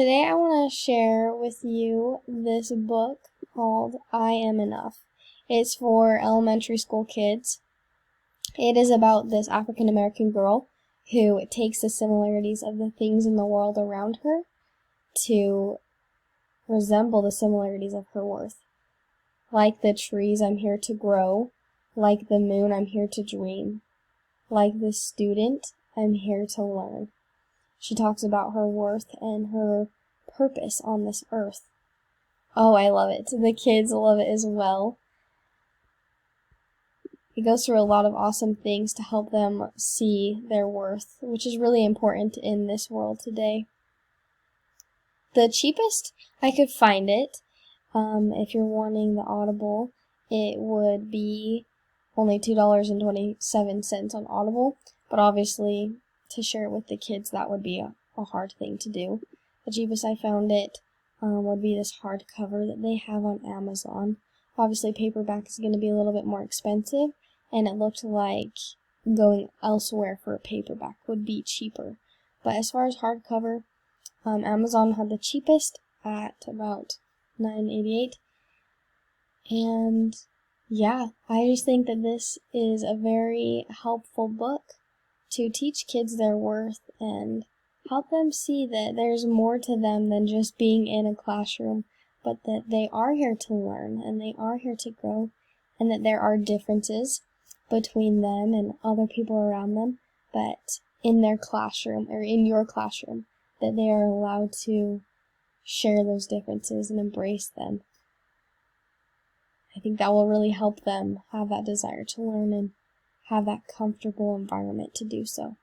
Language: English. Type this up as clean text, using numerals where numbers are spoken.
Today I want to share with you this book called I Am Enough. It's for elementary school kids. It is about this African American girl who takes the similarities of the things in the world around her to resemble the similarities of her worth. Like the trees, I'm here to grow. Like the moon, I'm here to dream. Like the student, I'm here to learn. She talks about her worth and her purpose on this earth. Oh, I love it. The kids love it as well. It goes through a lot of awesome things to help them see their worth, which is really important in this world today. The cheapest I could find it, if you're wanting the Audible, it would be only $2.27 on Audible, but obviously to share it with the kids, that would be a hard thing to do. The cheapest I found it would be this hardcover that they have on Amazon. Obviously, paperback is going to be a little bit more expensive, and it looked like going elsewhere for a paperback would be cheaper. But as far as hardcover, Amazon had the cheapest at about $9.88, and yeah, I just think that this is a very helpful book to teach kids their worth and help them see that there's more to them than just being in a classroom, but that they are here to learn and they are here to grow, and that there are differences between them and other people around them, but in their classroom or in your classroom, that they are allowed to share those differences and embrace them. I think that will really help them have that desire to learn and have that comfortable environment to do so.